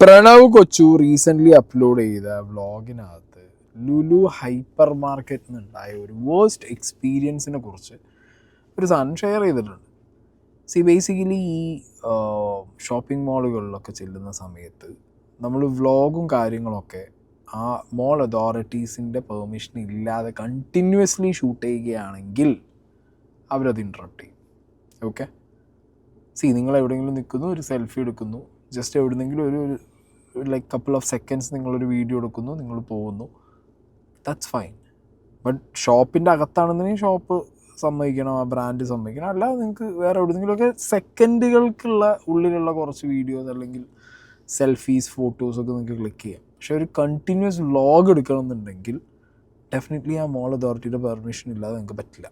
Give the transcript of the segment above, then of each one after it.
പ്രണവ് കൊച്ചു recently upload ചെയ്ത വ്ളോഗിനകത്ത് Lulu hyper മാർക്കറ്റിൽ നിന്നുണ്ടായ ഒരു വേർസ്റ്റ് എക്സ്പീരിയൻസിനെ കുറിച്ച് ഒരു സാധനം ഷെയർ ചെയ്തിട്ടുണ്ട്. ബേസിക്കലി ഈ ഷോപ്പിംഗ് മാളുകളിലൊക്കെ ചെല്ലുന്ന സമയത്ത് നമ്മൾ വ്ളോഗും കാര്യങ്ങളൊക്കെ ആ മോൾ അതോറിറ്റീസിൻ്റെ പെർമിഷൻ ഇല്ലാതെ കണ്ടിന്യൂസ്ലി ഷൂട്ട് ചെയ്യുകയാണെങ്കിൽ അവരത് ഇൻട്രപ്റ്റ് ചെയ്യും. ഓക്കെ, നിങ്ങൾ എവിടെയെങ്കിലും നിൽക്കുന്നു, ഒരു സെൽഫി എടുക്കുന്നു, ജസ്റ്റ് എവിടെന്നെങ്കിലും ഒരു ലൈക്ക് കപ്പിൾ ഓഫ് സെക്കൻഡ്സ് നിങ്ങളൊരു വീഡിയോ എടുക്കുന്നു, നിങ്ങൾ പോകുന്നു, ദാറ്റ്സ് ഫൈൻ. ബട്ട് ഷോപ്പിൻ്റെ അകത്താണെന്നുണ്ടെങ്കിൽ ഷോപ്പ് സമ്മതിക്കണം, ആ ബ്രാൻഡ് സമ്മതിക്കണം. അല്ലാതെ നിങ്ങൾക്ക് വേറെ എവിടെയെങ്കിലുമൊക്കെ സെക്കൻഡുകൾക്കുള്ള ഉള്ളിലുള്ള കുറച്ച് വീഡിയോസ് അല്ലെങ്കിൽ സെൽഫീസ്, ഫോട്ടോസൊക്കെ നിങ്ങൾക്ക് ക്ലിക്ക് ചെയ്യാം. പക്ഷെ ഒരു കണ്ടിന്യൂസ് വ്ളോഗ് എടുക്കണമെന്നുണ്ടെങ്കിൽ ഡെഫിനറ്റ്ലി ആ മോൾ അതോറിറ്റിയുടെ പെർമിഷൻ ഇല്ലാതെ നിങ്ങൾക്ക് പറ്റില്ല.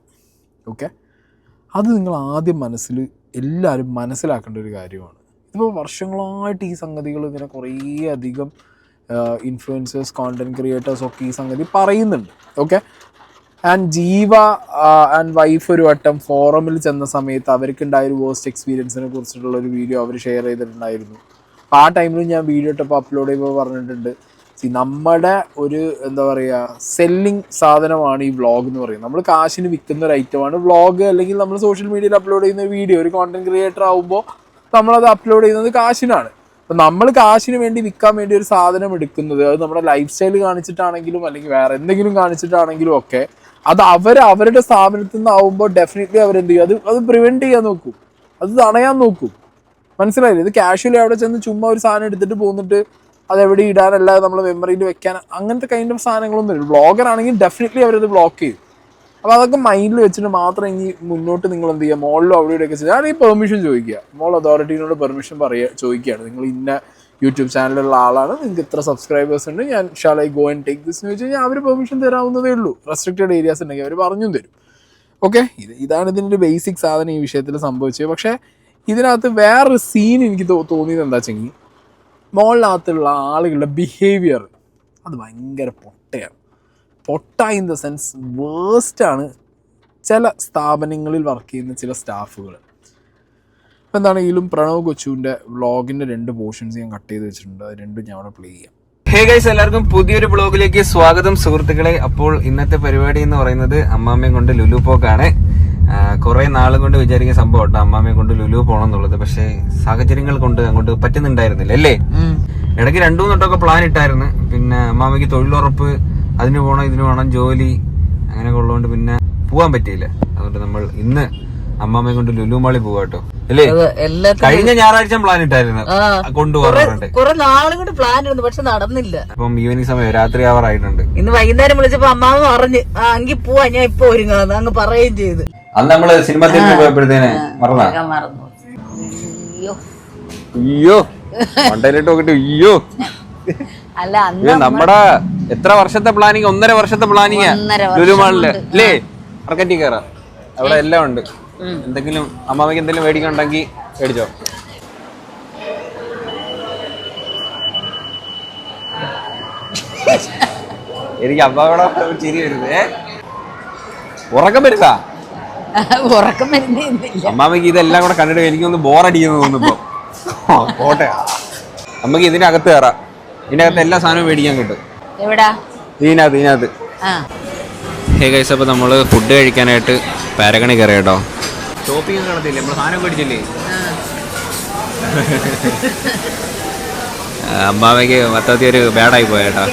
ഓക്കെ, അത് നിങ്ങൾ ആദ്യം എല്ലാവരും മനസ്സിലാക്കേണ്ട ഒരു കാര്യമാണ്. ഇപ്പോൾ വർഷങ്ങളായിട്ട് ഈ സംഗതികൾ ഇങ്ങനെ കുറേ അധികം ഇൻഫ്ലുവൻസേഴ്സ്, കോണ്ടൻറ് ക്രിയേറ്റേഴ്സൊക്കെ ഈ സംഗതി പറയുന്നുണ്ട്. ഓക്കെ, ആൻഡ് ജീവ ആൻഡ് വൈഫ് ഒരു വട്ടം ഫോറമിൽ ചെന്ന സമയത്ത് അവർക്കുണ്ടായ ഒരു വേർസ്റ്റ് എക്സ്പീരിയൻസിനെ കുറിച്ചിട്ടുള്ള ഒരു വീഡിയോ അവർ ഷെയർ ചെയ്തിട്ടുണ്ടായിരുന്നു. അപ്പോൾ ആ ടൈമിൽ ഞാൻ വീഡിയോ ഇട്ടപ്പോൾ അപ്ലോഡ് ചെയ്യുമ്പോൾ പറഞ്ഞിട്ടുണ്ട്, നമ്മുടെ ഒരു എന്താ പറയുക സെല്ലിങ് സാധനമാണ് ഈ വ്ളോഗ് എന്ന് പറയുന്നത്. നമ്മൾ കാശിന് വിൽക്കുന്ന ഒരു ഐറ്റമാണ് വ്ളോഗ്. അല്ലെങ്കിൽ നമ്മൾ സോഷ്യൽ മീഡിയയിൽ അപ്ലോഡ് ചെയ്യുന്ന വീഡിയോ, ഒരു കോണ്ടന്റ് ക്രിയേറ്റർ ആകുമ്പോൾ നമ്മളത് അപ്ലോഡ് ചെയ്യുന്നത് കാശിനാണ്. അപ്പം നമ്മൾ കാശിന് വേണ്ടി വിൽക്കാൻ വേണ്ടി ഒരു സാധനം എടുക്കുന്നത്, അത് നമ്മുടെ ലൈഫ് സ്റ്റൈൽ കാണിച്ചിട്ടാണെങ്കിലും അല്ലെങ്കിൽ വേറെ എന്തെങ്കിലും കാണിച്ചിട്ടാണെങ്കിലും ഒക്കെ അത് അവരുടെ സ്ഥാപനത്തിൽ നിന്നാവുമ്പോൾ ഡെഫിനറ്റ്ലി അവരെന്ത് ചെയ്യും, അത് പ്രിവെൻറ്റ് ചെയ്യാൻ നോക്കും, അത് തടയാൻ നോക്കും. മനസ്സിലായില്ലേ? ഇത് കാഷ്വലി അവിടെ ചെന്ന് ചുമ്മാ ഒരു സാധനം എടുത്തിട്ട് പോന്നിട്ട് അതെവിടെ ഇടാനല്ലാതെ നമ്മൾ മെമ്മറിയിൽ വെക്കാൻ അങ്ങനത്തെ കൈൻഡ് ഓഫ് സാധനങ്ങളൊന്നും ഇല്ല. ബ്ലോഗർ ആണെങ്കിൽ ഡെഫിനറ്റ്ലി അവരത് ബ്ലോക്ക് ചെയ്യും. അപ്പോൾ അതൊക്കെ മൈൻഡിൽ വെച്ചിട്ട് മാത്രം ഇനി മുന്നോട്ട് നിങ്ങൾ എന്ത് ചെയ്യുക, മോളിലോ അവിടെ ഇവിടെയൊക്കെ ചെയ്യാൻ ഈ പെർമിഷൻ ചോദിക്കുക. മോൾ അതോറിറ്റീനോട് പെർമിഷൻ ചോദിക്കുകയാണ്, നിങ്ങൾ ഇന്ന യൂട്യൂബ് ചാനലിലുള്ള ആളാണ്, നിങ്ങൾക്ക് ഇത്ര സബ്സ്ക്രൈബേഴ്സ് ഉണ്ട്, ഞാൻ shall I go and take this എന്ന് വെച്ച് കഴിഞ്ഞാൽ അവർ പെർമിഷൻ തരാവുന്നതേ ഉള്ളൂ. റെസ്ട്രിക്റ്റഡ് ഏരിയാസ് ഉണ്ടെങ്കിൽ അവർ പറഞ്ഞും തരും. ഓക്കെ, ഇതാണ് ഇതിൻ്റെ ഒരു ബേസിക് സാധനം ഈ വിഷയത്തിൽ സംഭവിച്ചത്. പക്ഷേ ഇതിനകത്ത് വേറൊരു സീൻ എനിക്ക് തോന്നിയത് എന്താ വെച്ചെങ്കിൽ, മോളിനകത്തുള്ള ആളുകളുടെ ബിഹേവിയർ അത് ഭയങ്കര പൊട്ടയാണ്. പൊട്ട ഇൻ ദ സെൻസ് വേഴ്സ്റ്റാണ് ചില സ്ഥാപനങ്ങളിൽ വർക്ക് ചെയ്യുന്ന ചില സ്റ്റാഫുകൾ. അപ്പോൾ എന്താണെങ്കിലും പ്രണവ് കൊച്ചുവിൻ്റെ വ്ളോഗിൻ്റെ 2 പോർഷൻസ് ഞാൻ കട്ട് ചെയ്ത് വെച്ചിട്ടുണ്ട്. അത് രണ്ടും ഞാൻ അവിടെ പ്ലേ ചെയ്യാം. ഹേ ഗൈസ്, എല്ലാവർക്കും പുതിയൊരു ബ്ലോഗിലേക്ക് സ്വാഗതം സുഹൃത്തുക്കളെ. അപ്പോൾ ഇന്നത്തെ പരിപാടി എന്ന് പറയുന്നത് അമ്മാമ്മയും കൊണ്ട് ലുലു പോക്കാണ്. കുറെ നാളും കൊണ്ട് വിചാരിക്കുന്ന സംഭവം കേട്ടോ, അമ്മാമ്മയെ കൊണ്ട് ലുലു പോകണം എന്നുള്ളത്. പക്ഷേ സാഹചര്യങ്ങൾ കൊണ്ട് അങ്ങോട്ട് പറ്റുന്നുണ്ടായിരുന്നില്ല അല്ലേ. ഇടയ്ക്ക് 2-3 വട്ടമൊക്കെ പ്ലാൻ ഇട്ടായിരുന്നു. പിന്നെ അമ്മാമ്മയ്ക്ക് തൊഴിലുറപ്പ്, അതിന് പോകണം, ഇതിന് വേണം, ജോലി അങ്ങനെയൊക്കെ ഉള്ളതുകൊണ്ട് പിന്നെ പോകാൻ പറ്റിയില്ല. അതുകൊണ്ട് നമ്മൾ ഇന്ന് അമ്മാമ്മയെ കൊണ്ട് ലുലു മാളിൽ പോവാ കേട്ടോ അല്ലേ. കഴിഞ്ഞ ഞായറാഴ്ച പ്ലാൻ ഇട്ടായിരുന്നു കൊണ്ടുപോകാറുണ്ട്. കുറെ നാളും കൊണ്ട് പ്ലാൻ ഇരുന്നു, പക്ഷെ നടന്നില്ല. അപ്പം ഈവനിങ് സമയം രാത്രി ആവാറായിട്ടുണ്ട്. ഇന്ന് വൈകുന്നേരം വിളിച്ചപ്പോ അമ്മാവ് പറഞ്ഞു എങ്കിൽ പോവാ, ഞാൻ ഇപ്പൊ ഒരുങ്ങാന്ന് അങ്ങ് പറയുകയും ചെയ്ത്. അന്ന് നമ്മള് സിനിമ തിയേറ്ററിൽ പോയപ്പോഴത്തേന് മറന്നു. അയ്യോ മണ്ടയിലിട്ട് നോക്കിട്ട് അയ്യോ. അല്ല, നമ്മുടെ എത്ര വർഷത്തെ പ്ലാനിങ്, 1.5 വർഷത്തെ പ്ലാനിങ് ലുലു മാളില് അല്ലേ. മാർക്കറ്റിൽ കയറാം, അവിടെ എല്ലാം ഉണ്ട്. എന്തെങ്കിലും അമ്മാമയ്ക്ക് എന്തെങ്കിലും മേടിക്കണ്ടെങ്കിൽ മേടിച്ചോ. എനിക്ക് അമ്മാവിടെ ചിരി വരുന്നേ, ഉറക്കം വരുത്താ. അമ്മാമയ്ക്ക് ഇതെല്ലാം കൂടെ കണ്ടിട്ട് എനിക്കൊന്ന് ബോറടിക്കുന്നു തോന്നുന്നു. പോട്ടെ, അമ്മക്ക് ഇതിനകത്ത് കയറാം. ഇതിനകത്ത് എല്ലാ സാധനവും മേടിക്കാൻ കിട്ടും. ഇതിനകത്ത്. ഹേ ഗൈസ്, അപ്പോൾ നമ്മൾ ഫുഡ് കഴിക്കാനായിട്ട് പാരഗണി കയറി കേട്ടോ. ഷോപ്പിംഗ് നടത്തില്ലേ, നമ്മൾ സാധനം മേടിച്ചില്ലേ. അമ്മാമയ്ക്ക് മൊത്തത്തിൽ ഒരു ബാഡായി പോയേട്ടാ.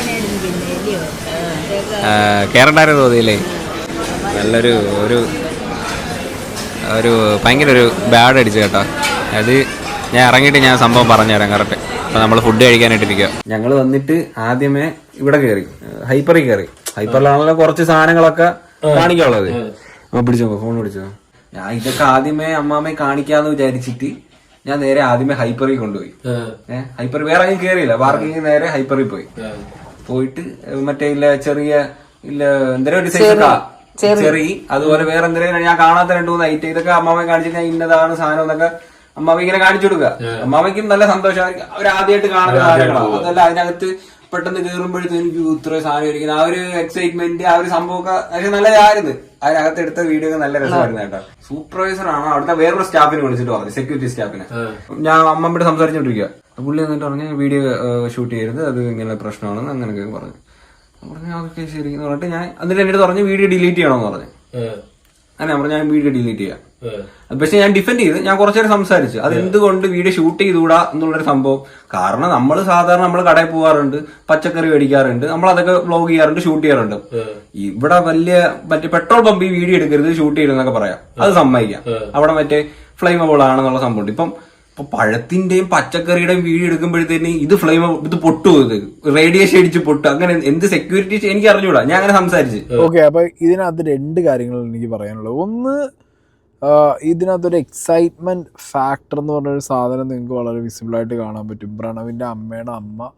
കയറണ്ടായിരുന്നു തോന്നിയില്ലേ. നല്ലൊരു ഒരു ഭയങ്കര ഒരു ബാഡ് അടിച്ചു കേട്ടോ. അത് ഞാൻ ഇറങ്ങിയിട്ട് ഞാൻ സംഭവം പറഞ്ഞുതരാം കറക്റ്റ്. അപ്പോൾ നമ്മൾ ഫുഡ് കഴിക്കാനായിട്ടിരിക്കുക. ഞങ്ങൾ വന്നിട്ട് ആദ്യമേ ഇവിടെ കയറി, ഹൈപ്പറിൽ കയറി. ഹൈപ്പറിലാണല്ലോ കുറച്ച് സാധനങ്ങളൊക്കെ കാണിക്കാനുള്ളത്. പിടിച്ചോ, ഫോൺ പിടിച്ചോ. ഞാൻ ഇതൊക്കെ ആദ്യമേ അമ്മാമ്മയെ കാണിക്കാന്ന് വിചാരിച്ചിട്ട് ഞാൻ നേരെ ആദ്യമേ ഹൈപ്പറിൽ കൊണ്ടുപോയി. ഹൈപ്പർ വേറെ ആരും കയറിയില്ല, പാർക്കിങ് നേരെ ഹൈപ്പറിൽ പോയിട്ട് മറ്റേ ഇല്ല ചെറിയ ഇല്ല എന്തെങ്കിലും ഒരു സൈസ് ചെറിയ, അതുപോലെ വേറെ എന്തെങ്കിലും ഞാൻ കാണാത്ത 2-3 ഐറ്റം ഇതൊക്കെ അമ്മാമ്മയെ കാണിച്ചിട്ട് ഞാൻ ഇന്നതാണ് സാധനം എന്നൊക്കെ അമ്മാമ്മ ഇങ്ങനെ കാണിച്ചു കൊടുക്കുക. അമ്മാമ്മയ്ക്കും നല്ല സന്തോഷം, അവർ ആദ്യമായിട്ട് കാണുന്ന കാര്യങ്ങളാണ്. അതല്ല അതിനകത്ത് പെട്ടെന്ന് കയറുമ്പോഴത്തേക്കും എനിക്ക് ഇത്ര സാധനം ഇരിക്കുന്നത് ആ ഒരു എക്സൈറ്റ്മെന്റ് ആ ഒരു സംഭവമൊക്കെ പക്ഷെ നല്ലതായിരുന്നു. അതിനകത്ത് എടുത്ത വീഡിയോ ഒക്കെ നല്ല രസമായിരുന്നു കേട്ടോ. സൂപ്പർവൈസർ ആണ് അവിടുത്തെ വേറൊരു സ്റ്റാഫിനെ വിളിച്ചിട്ട് പറഞ്ഞു, സെക്യൂരിറ്റി സ്റ്റാഫിനെ. ഞാൻ അമ്മയോട് സംസാരിച്ചോണ്ടിരിക്കുക, പുള്ളി എന്നിട്ട് പറഞ്ഞു വീഡിയോ ഷൂട്ട് ചെയ്യരുത്, അത് ഇങ്ങനെ പ്രശ്നമാണെന്ന് അങ്ങനെയൊക്കെ പറഞ്ഞു. പറഞ്ഞു ഓക്കെ ശരി എന്ന് പറഞ്ഞിട്ട് ഞാൻ എന്നിട്ട് എന്റെ അടുത്ത് പറഞ്ഞു വീഡിയോ ഡിലീറ്റ് ചെയ്യണമെന്ന് പറഞ്ഞു. അങ്ങനെ പറഞ്ഞു ഞാൻ വീഡിയോ ഡിലീറ്റ് ചെയ്യാം. പക്ഷെ ഞാൻ ഡിഫെൻഡ് ചെയ്ത് ഞാൻ കുറച്ചേരം സംസാരിച്ചു അത് എന്തുകൊണ്ട് വീഡിയോ ഷൂട്ട് ചെയ്തുകൂടാ എന്നുള്ളൊരു സംഭവം. കാരണം നമ്മൾ സാധാരണ നമ്മൾ കടയിൽ പോകാറുണ്ട്, പച്ചക്കറി മേടിക്കാറുണ്ട്, നമ്മൾ അതൊക്കെ വ്ലോഗ് ചെയ്യാറുണ്ട്, ഷൂട്ട് ചെയ്യാറുണ്ട്. ഇവിടെ മറ്റേ പെട്രോൾ പമ്പ് ഈ വീഡിയോ എടുക്കരുത് ഷൂട്ട് ചെയ്യരുതെന്നൊക്കെ പറയാം, അത് സമ്മതിക്കാം. അവിടെ മറ്റേ ഫ്ലെയിമബിൾ ആണെന്നുള്ള സംഭവം ഉണ്ട്. ഇപ്പം പഴത്തിന്റെയും പച്ചക്കറിയുടെയും വീഡിയോ എടുക്കുമ്പോഴത്തേന് ഇത് പൊട്ടു, ഇത് റേഡിയേഷൻ അടിച്ച് പൊട്ടു, അങ്ങനെ എന്ത് സെക്യൂരിറ്റി എനിക്ക് അറിഞ്ഞൂടാ. ഞാൻ അങ്ങനെ സംസാരിച്ച്. ഓക്കെ, അപ്പൊ ഇതിനകത്ത് രണ്ട് കാര്യങ്ങൾ എനിക്ക് പറയാനുള്ളത്. ഒന്ന്, ഇതിനകത്തൊരു എക്സൈറ്റ്മെന്റ് ഫാക്ടർ എന്ന് പറഞ്ഞൊരു സാധനം നിങ്ങൾക്ക് വളരെ വിസിബിളായിട്ട് കാണാൻ പറ്റും. പ്രണവിന്റെ അമ്മയുടെ അമ്മ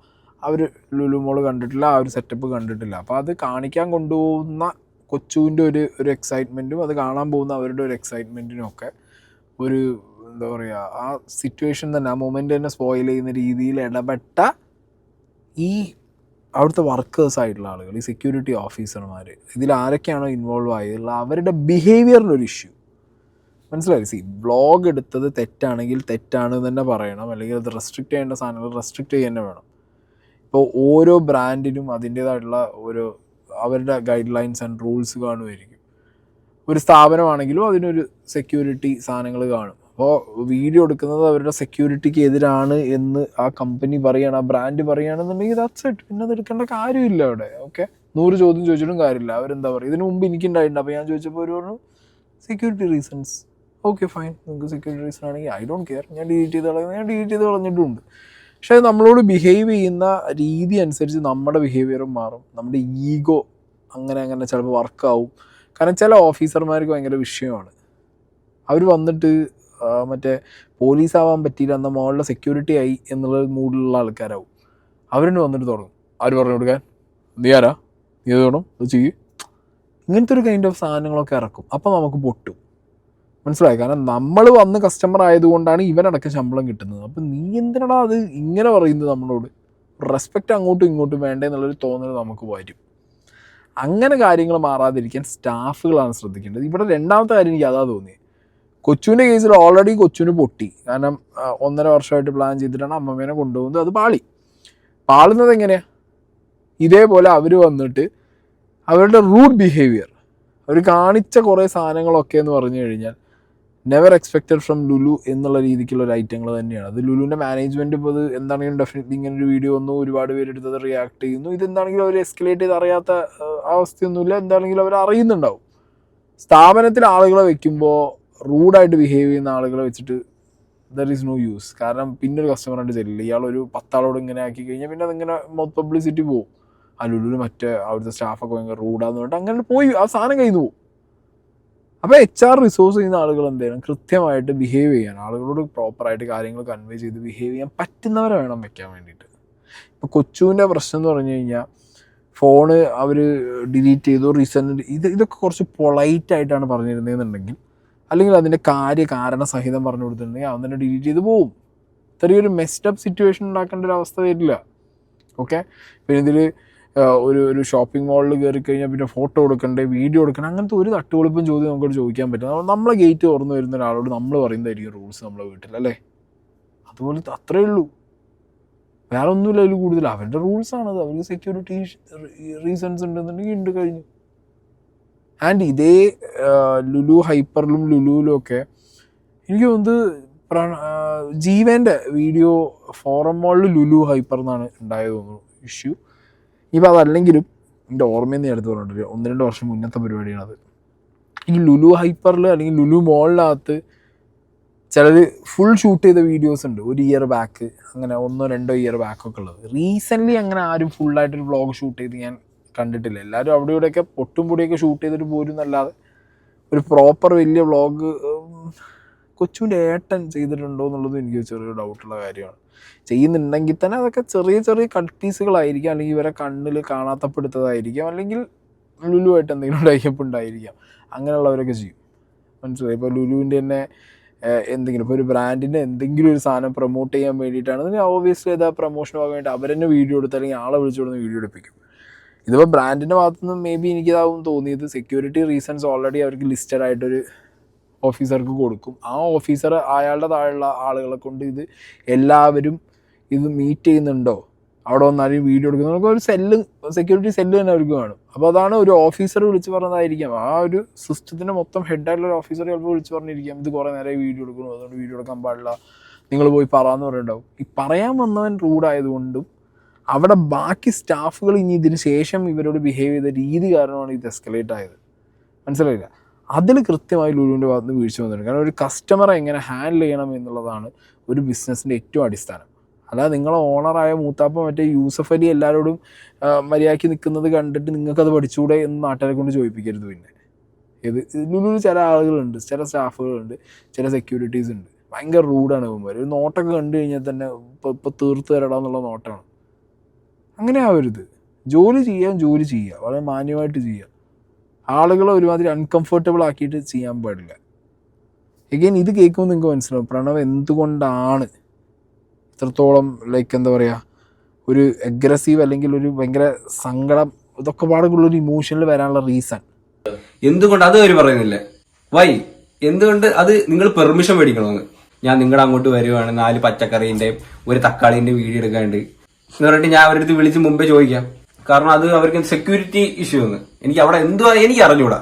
അവർ ലുലു മോള് കണ്ടിട്ടില്ല, ആ ഒരു സെറ്റപ്പ് കണ്ടിട്ടില്ല. അപ്പോൾ അത് കാണിക്കാൻ കൊണ്ടുപോകുന്ന കൊച്ചുവിൻ്റെ ഒരു എക്സൈറ്റ്മെൻറ്റും അത് കാണാൻ പോകുന്ന അവരുടെ ഒരു എക്സൈറ്റ്മെൻറ്റിനും ഒക്കെ ഒരു എന്താ പറയുക, ആ സിറ്റുവേഷൻ തന്നെ ആ മൊമെൻ്റ് തന്നെ സ്പോയിൽ ചെയ്യുന്ന രീതിയിൽ ഇടപെട്ട ഈ അവിടുത്തെ വർക്കേഴ്സ് ആയിട്ടുള്ള ആളുകൾ, ഈ സെക്യൂരിറ്റി ഓഫീസർമാർ, ഇതിൽ ആരൊക്കെയാണോ ഇൻവോൾവ് ആയിട്ടുള്ള അവരുടെ ബിഹേവിയറിനൊരു ഇഷ്യൂ മനസ്സിലായി. സി, വ്ളോഗ് എടുത്തത് തെറ്റാണെങ്കിൽ തെറ്റാണ് തന്നെ പറയണം, അല്ലെങ്കിൽ അത് റെസ്ട്രിക്റ്റ് ചെയ്യേണ്ട സാധനങ്ങൾ റെസ്ട്രിക്റ്റ് ചെയ്യാൻ വേണം. ഇപ്പോൾ ഓരോ ബ്രാൻഡിനും അതിൻ്റേതായിട്ടുള്ള ഓരോ അവരുടെ ഗൈഡ് ലൈൻസ് ആൻഡ് റൂൾസ് കാണുമായിരിക്കും. ഒരു സ്ഥാപനമാണെങ്കിലും അതിനൊരു സെക്യൂരിറ്റി സാധനങ്ങൾ കാണും. അപ്പോൾ വീഡിയോ എടുക്കുന്നത് അവരുടെ സെക്യൂരിറ്റിക്ക് എതിരാണ് എന്ന് ആ കമ്പനി പറയുകയാണ്, ആ ബ്രാൻഡ് പറയുകയാണെന്നുണ്ടെങ്കിൽ ദാറ്റ്സ് ഇറ്റ്. പിന്നെ അത് എടുക്കേണ്ട കാര്യമില്ല അവിടെ. ഓക്കെ, 100 ചോദ്യം ചോദിച്ചിട്ടും കാര്യമില്ല. അവരെന്താ പറയുക, ഇതിന് മുമ്പ് എനിക്കുണ്ടായിട്ടുണ്ട്. അപ്പോൾ ഞാൻ ചോദിച്ചപ്പോൾ ഒരു പറഞ്ഞു സെക്യൂരിറ്റി റീസൺസ്. ഓക്കെ ഫൈൻ, നിങ്ങൾക്ക് സെക്യൂരിറ്റി റീസൺ ആണെങ്കിൽ ഐ ഡോണ്ട് കെയർ, ഞാൻ ഡിലീറ്റ് ചെയ്ത് കളഞ്ഞിട്ടുമുണ്ട്. പക്ഷേ നമ്മളോട് ബിഹേവ് ചെയ്യുന്ന രീതി അനുസരിച്ച് നമ്മുടെ ബിഹേവിയറും മാറും, നമ്മുടെ ഈഗോ അങ്ങനെ ചിലപ്പോൾ വർക്കാവും. കാരണം ചില ഓഫീസർമാർക്ക് ഭയങ്കര വിഷയമാണ്. അവർ വന്നിട്ട് മറ്റേ പോലീസാവാൻ പറ്റിയില്ല, എന്നാൽ മോളുടെ സെക്യൂരിറ്റി ആയി എന്നുള്ള മൂഡിലുള്ള ആൾക്കാരാവും. അവരെന്നെ വന്നിട്ട് തുടങ്ങും, അവർ പറഞ്ഞു കൊടുക്കാൻ, നീ ആരാ, നീ ഇത് വേണം, അത് ചെയ്യും, ഇങ്ങനത്തെ ഒരു കൈൻഡ് ഓഫ് സാധനങ്ങളൊക്കെ ഇറക്കും. അപ്പോൾ നമുക്ക് പൊട്ടും, മനസ്സിലായി. കാരണം നമ്മൾ വന്ന് കസ്റ്റമർ ആയതുകൊണ്ടാണ് ഇവനടക്കം ശമ്പളം കിട്ടുന്നത്. അപ്പം നീ എന്തിനാടാ അത് ഇങ്ങനെ പറയുന്നത് നമ്മളോട്? റെസ്പെക്റ്റ് അങ്ങോട്ടും ഇങ്ങോട്ടും വേണ്ടേ എന്നുള്ളൊരു തോന്നൽ നമുക്ക് വരും. അങ്ങനെ കാര്യങ്ങൾ മാറാതിരിക്കാൻ സ്റ്റാഫുകളാണ് ശ്രദ്ധിക്കേണ്ടത്. ഇവിടെ രണ്ടാമത്തെ കാര്യം എനിക്ക് അതാ തോന്നിയത്. കൊച്ചുവിൻ്റെ കേസിൽ ഓൾറെഡി കൊച്ചുവിന് പൊട്ടി. കാരണം 1.5 വർഷമായിട്ട് പ്ലാൻ ചെയ്തിട്ടാണ് അമ്മമ്മേനെ കൊണ്ടുപോകുന്നത്. അത് പാളുന്നത് എങ്ങനെയാണ്? ഇതേപോലെ അവർ വന്നിട്ട് അവരുടെ റൂഡ് ബിഹേവിയർ, അവർ കാണിച്ച കുറേ സാധനങ്ങളൊക്കെ എന്ന് പറഞ്ഞു കഴിഞ്ഞാൽ നെവർ എക്സ്പെക്റ്റഡ് ഫ്രം ലുലു എന്നുള്ള രീതിക്കുള്ള ഒരു ഐറ്റങ്ങൾ തന്നെയാണ്. അത് ലുലുവിൻ്റെ മാനേജ്മെൻറ്റ് ഇപ്പോൾ അത് എന്താണെങ്കിലും ഡെഫിനറ്റ്ലി ഇങ്ങനൊരു വീഡിയോ വന്നു, ഒരുപാട് പേരെടുത്തത് റിയാക്ട് ചെയ്യുന്നു. ഇതെന്താണെങ്കിലും അവർ എസ്കലേറ്റ് ചെയ്ത് അറിയാത്ത അവസ്ഥയൊന്നുമില്ല. എന്താണെങ്കിലും അവർ അറിയുന്നുണ്ടാവും. സ്ഥാപനത്തിൽ ആളുകളെ വെക്കുമ്പോൾ റൂഡായിട്ട് ബിഹേവ് ചെയ്യുന്ന ആളുകളെ വെച്ചിട്ട് ദർ ഈസ് നോ യൂസ്. കാരണം പിന്നെ ഒരു കസ്റ്റമറായിട്ട് ചെല്ലില്ല. ഇയാളൊരു 10 ആളോട് ഇങ്ങനെ ആക്കി കഴിഞ്ഞാൽ പിന്നെ അതിങ്ങനെ മൊത്തം പബ്ലിസിറ്റി പോകും. ആ ലുലുവിൽ മറ്റേ അവിടുത്തെ സ്റ്റാഫൊക്കെ ഭയങ്കര റൂഡാന്ന് പറഞ്ഞിട്ട് അങ്ങനെ പോയി ആ സാധനം കഴിഞ്ഞു പോകും. അപ്പോൾ HR റിസോഴ്സ് ചെയ്യുന്ന ആളുകൾ എന്ത് ചെയ്യണം, കൃത്യമായിട്ട് ബിഹേവ് ചെയ്യാൻ, ആളുകളോട് പ്രോപ്പറായിട്ട് കാര്യങ്ങൾ കൺവേ ചെയ്ത് ബിഹേവ് ചെയ്യാൻ പറ്റുന്നവരെ വേണം വെക്കാൻ വേണ്ടിയിട്ട്. ഇപ്പോൾ കൊച്ചുവിൻ്റെ പ്രശ്നം എന്ന് പറഞ്ഞു കഴിഞ്ഞാൽ ഫോണ് അവർ ഡിലീറ്റ് ചെയ്തു, റീസെൻ്റ് ഇതൊക്കെ കുറച്ച് പൊളൈറ്റായിട്ടാണ് പറഞ്ഞിരുന്നതെന്നുണ്ടെങ്കിൽ, അല്ലെങ്കിൽ അതിൻ്റെ കാരണം സഹിതം പറഞ്ഞു കൊടുത്തിട്ടുണ്ടെങ്കിൽ അവൻ തന്നെ ഡിലീറ്റ് ചെയ്ത് പോവും. ചെറിയൊരു മെസ്ഡപ്പ് സിറ്റുവേഷൻ ഉണ്ടാക്കേണ്ട ഒരു അവസ്ഥ വരില്ല. ഓക്കെ, പിന്നെ ഇതിൽ ഒരു ഷോപ്പിംഗ് മാളിൽ കയറി കഴിഞ്ഞാൽ പിന്നെ ഫോട്ടോ കൊടുക്കണ്ടേ, വീഡിയോ കൊടുക്കണം, അങ്ങനത്തെ ഒരു തട്ടുപൊളിപ്പും ചോദ്യം നമുക്കോട് ചോദിക്കാൻ പറ്റും. നമ്മളെ ഗേറ്റ് തുറന്നു വരുന്ന ഒരാളോട് നമ്മൾ പറയുന്നതായിരിക്കും റൂൾസ് നമ്മളെ വീട്ടിൽ, അല്ലേ? അതുപോലെ അത്രയേ ഉള്ളൂ, വേറെ ഒന്നുമില്ല അതിൽ കൂടുതൽ. അവരുടെ റൂൾസാണത്, അവർക്ക് സെക്യൂരിറ്റി റീസൺസ് ഉണ്ടെന്നുണ്ടെങ്കിൽ ഉണ്ട്, കഴിഞ്ഞു. ആൻഡ് ഇതേ ലുലു ഹൈപ്പറിലും ലുലുവിലും ഒക്കെ എനിക്ക് തോന്നുന്നത് ജീവൻ്റെ വീഡിയോ ഫോറം മോളിൽ ലുലു ഹൈപ്പർ എന്നാണ് ഉണ്ടായത് തോന്നുന്നു ഇഷ്യൂ. ഇപ്പം അതല്ലെങ്കിലും എൻ്റെ ഓർമ്മയിൽ നിന്ന് എടുത്ത് പറഞ്ഞിട്ട് 1-2 വർഷം മുന്നത്തെ പരിപാടിയാണത്. ഈ ലുലു ഹൈപ്പറിൽ അല്ലെങ്കിൽ ലുലു മോളിനകത്ത് ചിലർ ഫുൾ ഷൂട്ട് ചെയ്ത വീഡിയോസ് ഉണ്ട്, 1 ഇയർ ബാക്ക്, അങ്ങനെ 1-2 ഇയർ ബാക്കൊക്കെ ഉള്ളത്. റീസെൻ്റ്ലി അങ്ങനെ ആരും ഫുള്ളായിട്ടൊരു വ്ളോഗ് ഷൂട്ട് ചെയ്ത് ഞാൻ കണ്ടിട്ടില്ല. എല്ലാവരും അവിടെ ഇവിടെയൊക്കെ പൊട്ടും പൊടിയൊക്കെ ഷൂട്ട് ചെയ്തിട്ട് പോരും എന്നല്ലാതെ ഒരു പ്രോപ്പർ വലിയ വ്ളോഗ് കൊച്ചുവിൻ്റെ ഏട്ടൻ ചെയ്തിട്ടുണ്ടോ എന്നുള്ളത് എനിക്ക് ചെറിയൊരു ഡൗട്ടുള്ള കാര്യമാണ്. ചെയ്യുന്നുണ്ടെങ്കിൽ തന്നെ അതൊക്കെ ചെറിയ കട്ട് പീസുകളായിരിക്കാം, അല്ലെങ്കിൽ ഇവരെ കണ്ണിൽ കാണാത്തപ്പെടുത്തതായിരിക്കാം, അല്ലെങ്കിൽ ലുലുവായിട്ട് എന്തെങ്കിലും ടൈപ്പ് ഉണ്ടായിരിക്കാം. അങ്ങനെയുള്ളവരൊക്കെ ചെയ്യും, മനസ്സിലായി. ഇപ്പോൾ ലുലുവിൻ്റെ തന്നെ എന്തെങ്കിലും ഇപ്പോൾ ഒരു ബ്രാൻഡിൻ്റെ എന്തെങ്കിലും ഒരു സാധനം പ്രൊമോട്ട് ചെയ്യാൻ വേണ്ടിയിട്ടാണ് ഓബിയസ്ലി അത് പ്രൊമോഷൻ ആകാൻ വേണ്ടി അവരെന്നെ വീഡിയോ എടുത്ത് അല്ലെങ്കിൽ ആളെ വിളിച്ചുകൊടുന്ന് വീഡിയോ എടുപ്പിക്കും. ഇതിപ്പോൾ ബ്രാൻഡിൻ്റെ ഭാഗത്തുനിന്ന് മേ ബി എനിക്കിതാവും തോന്നിയത് സെക്യൂരിറ്റി റീസൺസ് ഓൾറെഡി അവർക്ക് ലിസ്റ്റഡ് ആയിട്ടൊരു ഓഫീസർക്ക് കൊടുക്കും. ആ ഓഫീസർ അയാളുടെ താഴെയുള്ള ആളുകളെ കൊണ്ട് ഇത് എല്ലാവരും ഇത് മീറ്റ് ചെയ്യുന്നുണ്ടോ, അവിടെ വന്നാലും വീഡിയോ എടുക്കുന്നു, നമുക്ക് ഒരു സെല്ല് സെക്യൂരിറ്റി സെല്ല് തന്നെ അവർക്ക് കാണും. അപ്പോൾ അതാണ് ഒരു ഓഫീസർ വിളിച്ച് പറഞ്ഞതായിരിക്കാം, ആ ഒരു സിസ്റ്റത്തിൻ്റെ മൊത്തം ഹെഡായിട്ടുള്ള ഒരു ഓഫീസർ ചിലപ്പോൾ വിളിച്ച് പറഞ്ഞിരിക്കാം ഇത് കുറേ നേരം വീഡിയോ എടുക്കുന്നു, അതുകൊണ്ട് വീഡിയോ എടുക്കാൻ പാടില്ല, നിങ്ങൾ പോയി പറയാമെന്ന് പറയുന്നുണ്ടാവും. ഈ പറയാൻ വന്നവൻ റൂഡായതുകൊണ്ടും അവിടെ ബാക്കി സ്റ്റാഫുകൾ ഇനി ഇതിന് ശേഷം ഇവരോട് ബിഹേവ് ചെയ്ത രീതി കാരണമാണ് ഇത് എസ്കലേറ്റ് ആയത്. മനസ്സിലായില്ല? അതിൽ കൃത്യമായി ലുലുവിൻ്റെ ഭാഗത്ത് നിന്ന് വീഴ്ച വന്നിട്ടുണ്ട്. കാരണം ഒരു കസ്റ്റമറെ എങ്ങനെ ഹാൻഡിൽ ചെയ്യണം എന്നുള്ളതാണ് ഒരു ബിസിനസ്സിൻ്റെ ഏറ്റവും അടിസ്ഥാനം. അല്ലാതെ നിങ്ങളെ ഓണറായ മൂത്താപ്പ മറ്റേ യൂസഫ് അലി എല്ലാവരോടും മര്യാദയ്ക്ക് നിൽക്കുന്നത് കണ്ടിട്ട് നിങ്ങൾക്കത് പഠിച്ചുകൂടെ എന്ന് നാട്ടുകാരെ കൊണ്ട് ചോദിപ്പിക്കരുത്. പിന്നെ ഇത് ലുലുവിൽ ചില ആളുകളുണ്ട്, ചില സ്റ്റാഫുകളുണ്ട്, ചില സെക്യൂരിറ്റീസ് ഉണ്ട്, ഭയങ്കര റൂഡാണ് ഇവന്മാർ. ഒരു നോട്ടൊക്കെ കണ്ടു കഴിഞ്ഞാൽ തന്നെ ഇപ്പോൾ തീർത്ത് തരടാന്നുള്ള നോട്ടമാണ്. അങ്ങനെ ആവരുത്. ജോലി ചെയ്യുക വളരെ മാന്യമായിട്ട് ചെയ്യുക. ആളുകളെ ഒരുമാതിരി അൺകംഫർട്ടബിൾ ആക്കിയിട്ട് ചെയ്യാൻ പാടില്ല. എഗെയിൻ ഇത് കേൾക്കുമ്പോൾ നിങ്ങൾക്ക് മനസ്സിലാവും പ്രണവ് എന്തുകൊണ്ടാണ് ഇത്രത്തോളം ലൈക്ക് എന്താ പറയുക ഒരു അഗ്രസീവ് അല്ലെങ്കിൽ ഒരു ഭയങ്കര സങ്കടം ഇതൊക്കെ പാടുള്ളൊരു ഇമോഷനിൽ വരാനുള്ള റീസൺ എന്തുകൊണ്ട് അത് അവർ പറയുന്നില്ലേ? വൈ എന്തുകൊണ്ട് അത് നിങ്ങൾ പെർമിഷൻ മേടിക്കണമെന്ന്. ഞാൻ നിങ്ങളുടെ അങ്ങോട്ട് വരുവാണ് 4 പച്ചക്കറീൻ്റെ ഒരു തക്കാളീൻ്റെ വീഡിയോ എടുക്കാണ്ട് എന്ന് പറഞ്ഞിട്ട് ഞാൻ അവരടുത്ത് വിളിച്ച് മുമ്പേ ചോദിക്കാം. കാരണം അത് അവർക്ക് സെക്യൂരിറ്റി ഇഷ്യൂ എന്ന് എനിക്ക് അവിടെ എന്തുവാ എനിക്ക് അറിഞ്ഞൂടാ.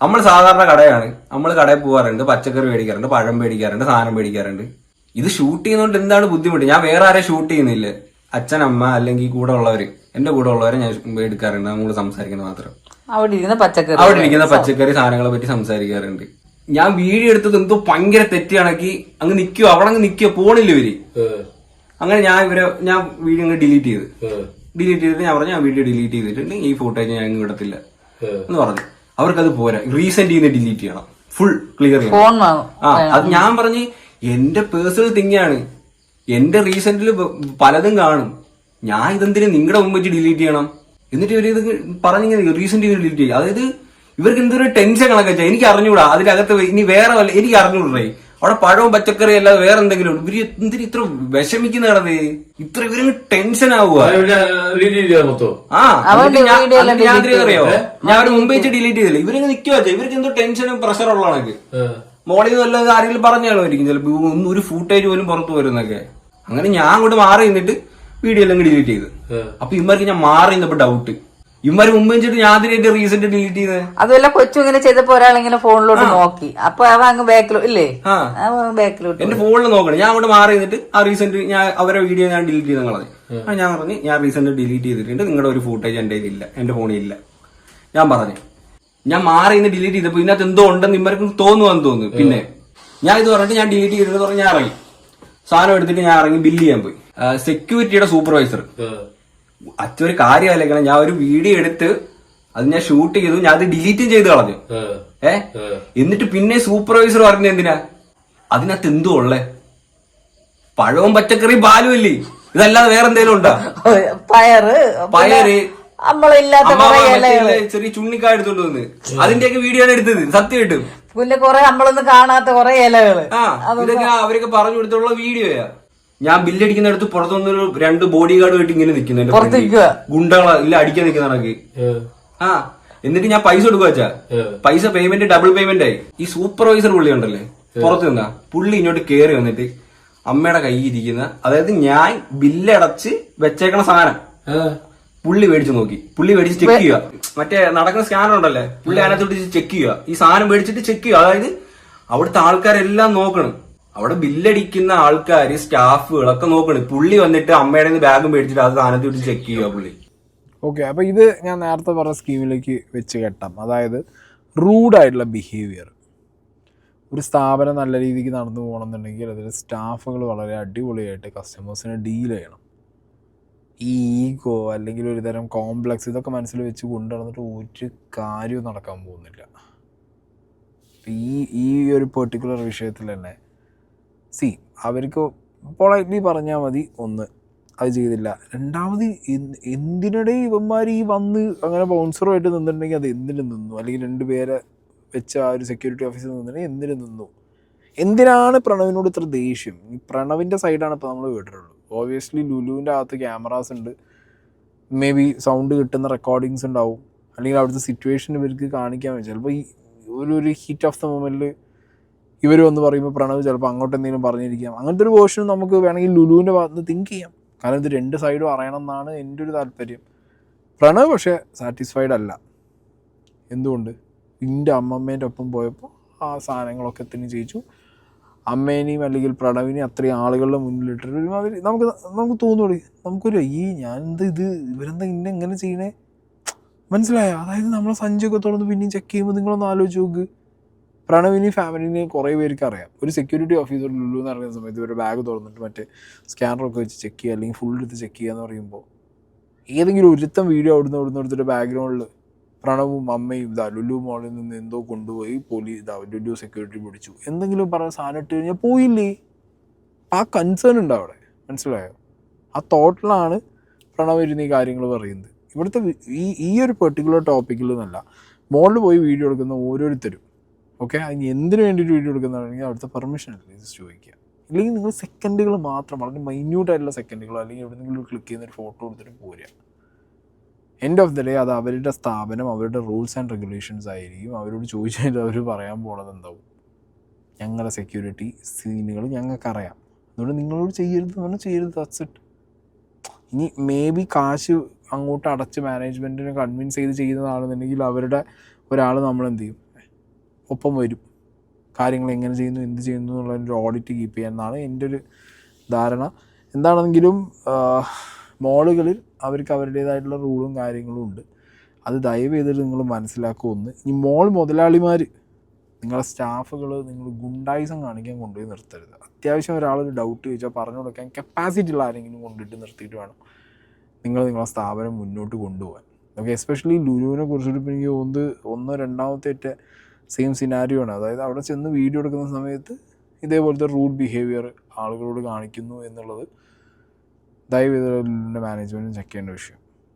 നമ്മൾ സാധാരണ കടയാണ്, നമ്മൾ കടയിൽ പോകാറുണ്ട്, പച്ചക്കറി മേടിക്കാറുണ്ട്, പഴം മേടിക്കാറുണ്ട്, സാധനം മേടിക്കാറുണ്ട്. ഇത് ഷൂട്ട് ചെയ്യുന്നതുകൊണ്ട് എന്താണ് ബുദ്ധിമുട്ട്? ഞാൻ വേറെ ആരെ ഷൂട്ട് ചെയ്യുന്നില്ല, അച്ഛൻ അമ്മ അല്ലെങ്കിൽ കൂടെ ഉള്ളവര്, എന്റെ കൂടെ ഉള്ളവരെ ഞാൻ എടുക്കാറുണ്ട്. നമ്മൾ സംസാരിക്കുന്നത് മാത്രം അവിടെ ഇരിക്കുന്ന പച്ചക്കറി സാധനങ്ങളെ പറ്റി സംസാരിക്കാറുണ്ട്. ഞാൻ വീഡിയോ എടുത്തത് എന്തോ ഭയങ്കര തെറ്റ് കണക്കി അങ്ങ് നിൽക്കുവോ, അവിടെ അങ്ങ് നിൽക്കുവോ, പോണില്ല ഇവര്. അങ്ങനെ ഞാൻ വീഡിയോ അങ്ങ് ഡിലീറ്റ് ചെയ്തിട്ട് ഞാൻ പറഞ്ഞു ഞാൻ വീഡിയോ ഡിലീറ്റ് ചെയ്തിട്ടുണ്ട്, ഈ ഫോട്ടോസ് ഞാൻ അങ്ങ് വിടത്തില്ല എന്ന് പറഞ്ഞു. അവർക്കത് പോരാ, റീസെന്റ് ചെയ്യുന്ന ഡിലീറ്റ് ചെയ്യണം, ഫുൾ ക്ലിയർ ചെയ്യണം. അത് ഞാൻ പറഞ്ഞ് എന്റെ പേഴ്സണൽ തിങ്ങാണ്, എന്റെ റീസെന്റിൽ പലതും കാണും, ഞാൻ ഇതെന്തിനും നിങ്ങളുടെ മുമ്പ് വെച്ച് ഡിലീറ്റ് ചെയ്യണം. എന്നിട്ട് ഇവർ ഇത് പറഞ്ഞിങ്ങനെ റീസെന്റ് ഡിലീറ്റ് ചെയ്യും. അതായത് ഇവർക്ക് എന്തൊരു ടെൻഷൻ കണക്കെ വെച്ചാൽ എനിക്ക് അറിഞ്ഞൂടാ. അതിനകത്ത് ഇനി വേറെ വല്ല എനിക്ക് അറിഞ്ഞൂടേ, അവിടെ പഴവും പച്ചക്കറി അല്ലാതെ വേറെ എന്തെങ്കിലും ഉണ്ട്. ഇവര് എന്തിനും ഇത്ര വിഷമിക്കുന്നതാണത്, ഇത്ര ഇവര് ടെൻഷൻ ആവുക. അറിയാവോ, ഞാൻ അവര് മുമ്പ് വെച്ച് ഡിലീറ്റ് ചെയ്തില്ല. ഇവരങ്ങ് നിൽക്കുക, ഇവർക്ക് എന്തോ ടെൻഷനും പ്രഷർ ഉള്ളതാണൊക്കെ. മോളിൽ നിന്ന് വല്ലതും ആരെങ്കിലും പറഞ്ഞായിരിക്കും ചിലപ്പോ ഒന്നും ഒരു ഫൂട്ടേജ് പോലും പുറത്തു വരുന്നൊക്കെ. അങ്ങനെ ഞാൻ അങ്ങോട്ട് മാറി നിന്നിട്ട് വീഡിയോ എല്ലാം ഡിലീറ്റ് ചെയ്ത്. അപ്പൊ ഇവർക്ക് ഞാൻ മാറി നിന്നപ്പോ ഡൗട്ട്, ഇവന്മാര് മുമ്പ് വെച്ചിട്ട് ഞാൻ അതിന്റെ റീസെന്റ് ഡിലീറ്റ് ചെയ്തത്. അതുമല്ല കൊച്ചു ഇങ്ങനെ ചെയ്തപ്പോ ഒരാളിങ്ങനെ ഫോണിലോട്ട് നോക്കി, അപ്പൊ അവ അങ്ങ് ബാക്കിലോ ഇല്ലേ, ബാക്കിലോട്ട് എന്റെ ഫോണിൽ നോക്കണം. ഞാൻ അങ്ങോട്ട് മാറി നിന്നിട്ട് ആ റീസെന്റ് ഞാൻ അവരെ വീഡിയോ ഞാൻ ഡിലീറ്റ് ചെയ്ത് കളഞ്ഞു. ഞാൻ പറഞ്ഞു ഞാൻ റീസെന്റ് ഡിലീറ്റ് ചെയ്തിട്ടുണ്ട്, നിങ്ങളുടെ ഒരു ഫൂട്ടേജ് എന്റെ ഇല്ല, എന്റെ ഫോണിൽ ഇല്ല. ഞാൻ പറഞ്ഞു ഞാൻ മാറി നിന്ന് ഡിലീറ്റ് ചെയ്തപ്പോ ഇതിനകത്ത് എന്തോ ഉണ്ടെന്ന് ഇവർക്ക് തോന്നുവാന്ന് തോന്നുന്നു. പിന്നെ ഞാൻ ഇത് പറഞ്ഞിട്ട് ഞാൻ ഡിലീറ്റ് ചെയ്തിട്ട് പറഞ്ഞ് ഞാൻ ഇറങ്ങി, സാധനം എടുത്തിട്ട് ഞാൻ ഇറങ്ങി ബില്ല് ചെയ്യാൻ പോയി. സെക്യൂരിറ്റിയുടെ സൂപ്പർവൈസർ അച്ഛൊരു കാര്യമല്ല, ഞാൻ ഒരു വീഡിയോ എടുത്ത് അത് ഞാൻ ഷൂട്ട് ചെയ്തു, ഞാൻ അത് ഡിലീറ്റും ചെയ്ത് കളഞ്ഞു. എന്നിട്ട് പിന്നെ സൂപ്പർവൈസർ പറഞ്ഞ എന്തിനാ അതിനകത്ത് എന്തോ ഉള്ളേ, പഴവും പച്ചക്കറിയും പാലും അല്ലേ, ഇതല്ലാതെ വേറെ എന്തെങ്കിലും ഉണ്ടോ? പയറ് ചെറിയ ചുണ്ണിക്കായ എടുത്തോണ്ട് വന്ന് അതിന്റെയൊക്കെ വീഡിയോ ആണ് എടുത്തത്. സത്യം കിട്ടും, പിന്നെ കുറെ നമ്മളൊന്നും കാണാത്ത കുറെ ഇലകള് ഇതൊക്കെ അവരൊക്കെ പറഞ്ഞു കൊടുത്തുള്ള വീഡിയോയാ. ഞാൻ ബില്ലടിക്കുന്നിടത്ത് പുറത്തുനിന്നൊരു 2 ബോഡി ഗാർഡ് ഇങ്ങനെ നിൽക്കുന്നുണ്ട്, ഗുണ്ടകളാ ഇല്ല അടിക്കാൻ നിൽക്കുന്ന കണക്ക്. എന്നിട്ട് ഞാൻ പൈസ കൊടുക്കുക വെച്ചാ പൈസ പേയ്മെന്റ് ഡബിൾ പേയ്മെന്റ് ആയി. ഈ സൂപ്പർവൈസർ പുള്ളി ഉണ്ടല്ലേ പുറത്ത് നിന്നാ, പുള്ളി ഇങ്ങോട്ട് കേറി വന്നിട്ട് അമ്മയുടെ കയ്യിൽ ഇരിക്കുന്ന, അതായത് ഞാൻ ബില്ലടച്ച് വെച്ചേക്കണ സാധനം പുള്ളി മേടിച്ചു നോക്കി, പുള്ളി മേടിച്ച് ചെക്ക് ചെയ്യുക. മറ്റേ നടക്കുന്ന സ്കാനർ ഉണ്ടല്ലേ, പുള്ളി അതിനകത്തോട്ട് ചെക്ക് ചെയ്യുക, ഈ സാധനം മേടിച്ചിട്ട് ചെക്ക് ചെയ്യുക. അതായത് അവിടുത്തെ ആൾക്കാരെല്ലാം നോക്കണം, അവിടെ ബില്ലടിക്കുന്ന ആൾക്കാര് സ്റ്റാഫുകളൊക്കെ നോക്കണം. പുള്ളി വന്നിട്ട് അമ്മയുടെ ബാഗ് മേടിച്ചിട്ട് അത് സാധനത്തോട്ട് ചെക്ക് ചെയ്യുക പുള്ളി. ഓക്കെ, അപ്പോൾ ഇത് ഞാൻ നേരത്തെ പറഞ്ഞ സ്കീമിലേക്ക് വെച്ച് കെട്ടാം. അതായത് റൂഡായിട്ടുള്ള ബിഹേവിയർ. ഒരു സ്ഥാപനം നല്ല രീതിക്ക് നടന്നു പോകണമെന്നുണ്ടെങ്കിൽ അതിൽ സ്റ്റാഫുകൾ വളരെ അടിപൊളിയായിട്ട് കസ്റ്റമേഴ്സിനെ ഡീൽ ചെയ്യണം. ഈ ഈഗോ അല്ലെങ്കിൽ ഒരു തരം കോംപ്ലക്സ് ഇതൊക്കെ മനസ്സിൽ വെച്ച് കൊണ്ടു നടന്നിട്ട് ഒരു കാര്യവും നടക്കാൻ പോകുന്നില്ല. ഈ ഒരു പെർട്ടിക്കുലർ വിഷയത്തിൽ തന്നെ അവർക്ക് പൊളൈറ്റ്ലി പറഞ്ഞാൽ മതി, ഒന്ന് അത് ചെയ്തില്ല. രണ്ടാമത് എന്തിനിടെ ഇവന്മാർ ഈ വന്ന് അങ്ങനെ ബൗൺസറുമായിട്ട് നിന്നിട്ടുണ്ടെങ്കിൽ അത് എന്തിനു നിന്നു, അല്ലെങ്കിൽ 2 പേരെ വെച്ച് ആ ഒരു സെക്യൂരിറ്റി ഓഫീസിൽ നിന്നിട്ടുണ്ടെങ്കിൽ എന്തിനു നിന്നു, എന്തിനാണ് പ്രണവിനോട് ഇത്ര ദേഷ്യം? ഈ പ്രണവിൻ്റെ സൈഡാണ് ഇപ്പോൾ നമ്മൾ കേട്ടിട്ടുള്ളൂ. ഓബിയസ്ലി ലുലുവിൻ്റെ അകത്ത് ക്യാമറാസ് ഉണ്ട്, മേ ബി സൗണ്ട് കിട്ടുന്ന റെക്കോർഡിങ്സ് ഉണ്ടാവും, അല്ലെങ്കിൽ അവിടുത്തെ സിറ്റുവേഷൻ ഇവർക്ക് കാണിക്കാൻ പറ്റും. ചിലപ്പോൾ ഈ ഒരു ഹീറ്റ് ഓഫ് ദ മൊമെൻറ്റിൽ ഇവർ വന്ന് പറയുമ്പോൾ പ്രണവ് ചിലപ്പോൾ അങ്ങോട്ട് എന്തെങ്കിലും പറഞ്ഞിരിക്കാം. അങ്ങനത്തെ ഒരു വേർഷൻ നമുക്ക് വേണമെങ്കിൽ ലുലുവിൻ്റെ ഭാഗത്ത് നിന്ന് തിങ്ക് ചെയ്യാം. കാരണം ഇത് രണ്ട് സൈഡും അറിയണം എന്നാണ് എൻ്റെ ഒരു താല്പര്യം. പ്രണവ് പക്ഷേ സാറ്റിസ്ഫൈഡ് അല്ല. എന്തുകൊണ്ട്? എൻ്റെ അമ്മമ്മേൻ്റെ ഒപ്പം പോയപ്പോൾ ആ സാധനങ്ങളൊക്കെ തന്നെ ചെയ്യിച്ചു. അമ്മേനെയും അല്ലെങ്കിൽ പ്രണവിനെയും അത്രയും ആളുകളുടെ മുന്നിലിട്ടിട്ട് ഒരുമാതിരി നമുക്ക് തോന്നുള്ളൂ, നമുക്കൊരു ഞാനെന്താ ഇവരെന്താ എങ്ങനെ ചെയ്യണേ, മനസ്സിലായോ? അതായത് നമ്മളെ സഞ്ചൊക്കെ തുറന്ന് പിന്നെയും ചെക്ക് ചെയ്യുമ്പോൾ നിങ്ങളൊന്ന് ആലോചിച്ച് നോക്ക്. പ്രണവിനെയും ഫാമിലിനെയും കുറേ പേർക്ക് അറിയാം. ഒരു സെക്യൂരിറ്റി ഓഫീസർ ലുലു എന്ന് പറയുന്ന സമയത്ത് ഇവരുടെ ബാഗ് തുറന്നിട്ട് മറ്റേ സ്കാനറൊക്കെ വെച്ച് ചെക്ക് ചെയ്യുക അല്ലെങ്കിൽ ഫുൾ എടുത്ത് ചെക്ക് ചെയ്യുക എന്ന് പറയുമ്പോൾ ഏതെങ്കിലും ഒരുത്തം വീഡിയോ അവിടുന്ന് എടുത്തിട്ട് ബാക്ക്ഗ്രൗണ്ടിൽ പ്രണവും അമ്മയും ലുലു മോളിൽ നിന്ന് എന്തോ കൊണ്ടുപോയി ലുലു സെക്യൂരിറ്റി പിടിച്ചു എന്തെങ്കിലും പറഞ്ഞ സാധനം ഇട്ട് കഴിഞ്ഞാൽ പോയില്ലേ? ആ കൺസേൺ ഉണ്ട് അവിടെ, മനസ്സിലായോ? ആ തോട്ടിലാണ് പ്രണവ് ഇരുന്ന് ഈ കാര്യങ്ങൾ പറയുന്നത്. ഇവിടുത്തെ ഈ ഒരു പെർട്ടിക്കുലർ ടോപ്പിക്കിൽ നിന്നല്ല, മോളിൽ പോയി വീഡിയോ എടുക്കുന്ന ഓരോരുത്തരും ഓക്കെ, അതിന് എന്തിനു വേണ്ടിയിട്ട് വീഡിയോ എടുക്കുന്നതാണെങ്കിൽ അവിടുത്തെ പെർമിഷൻ അല്ലേ ചോദിക്കുക. ഇല്ലെങ്കിൽ നിങ്ങൾ സെക്കൻഡുകൾ മാത്രം, വളരെ മൈന്യൂട്ടായിട്ടുള്ള സെക്കൻഡുകളോ അല്ലെങ്കിൽ എവിടെയെങ്കിലും ക്ലിക്ക് ചെയ്യുന്ന ഒരു ഫോട്ടോ എടുത്തിട്ട് പോരുക. എൻഡ് ഓഫ് ദ ഡേ അത് അവരുടെ സ്ഥാപനം, അവരുടെ റൂൾസ് ആൻഡ് റെഗുലേഷൻസ് ആയിരിക്കും. അവരോട് ചോദിച്ചാൽ അവർ പറയാൻ പോണത് എന്താവും? ഞങ്ങളുടെ സെക്യൂരിറ്റി സീനുകൾ ഞങ്ങൾക്കറിയാം, അതുകൊണ്ട് നിങ്ങളോട് ചെയ്യരുത് പറഞ്ഞാൽ ചെയ്യരുത്, ദാറ്റ്സ് ഇറ്റ്. ഇനി മേ ബി കാശ് അങ്ങോട്ട് അടച്ച് മാനേജ്മെൻറ്റിനെ കൺവിൻസ് ചെയ്ത് ചെയ്യുന്നതാണെന്നുണ്ടെങ്കിൽ അവരുടെ ഒരാൾ നമ്മളെന്ത് ചെയ്യും, ഒപ്പം വരും, കാര്യങ്ങൾ എങ്ങനെ ചെയ്യുന്നു എന്ത് ചെയ്യുന്നു എന്നുള്ളൊരു ഓഡിറ്റ് കീപ്പ് ചെയ്യാമെന്നാണ് എൻ്റെ ഒരു ധാരണ. എന്താണെങ്കിലും മോളുകളിൽ അവർക്ക് അവരുടേതായിട്ടുള്ള റൂളും കാര്യങ്ങളും ഉണ്ട്. അത് ദയവ് ചെയ്തിട്ട് നിങ്ങൾ മനസ്സിലാക്കുമെന്ന്. ഈ മോൾ മുതലാളിമാർ നിങ്ങളെ സ്റ്റാഫുകൾ നിങ്ങൾ ഗുണ്ടായിസം കാണിക്കാൻ കൊണ്ടുപോയി നിർത്തരുത്. അത്യാവശ്യം ഒരാളൊരു ഡൗട്ട് ചോദിച്ചാൽ പറഞ്ഞു കൊടുക്കാൻ കപ്പാസിറ്റി ഉള്ള ആരെങ്കിലും കൊണ്ടിട്ട് നിർത്തിയിട്ട് വേണം നിങ്ങളെ സ്ഥാപനം മുന്നോട്ട് കൊണ്ടുപോകാൻ. ഓക്കെ, എസ്പെഷ്യലി ലുലുവിനെ കുറിച്ചിട്ട് ഇപ്പോൾ എനിക്ക് തോന്നുന്നത് രണ്ടാമത്തെ സെയിം സിനാരിയോ ആണ്. അതായത് അവിടെ ചെന്ന് വീഡിയോ എടുക്കുന്ന സമയത്ത് ഇതേപോലത്തെ റൂഡ് ബിഹേവിയർ ആളുകളോട് കാണിക്കുന്നു എന്നുള്ളത് ദയവ് ചെയ്ത് മാനേജ്മെൻറ്റും ചെക്ക് ചെയ്യേണ്ട വിഷയം.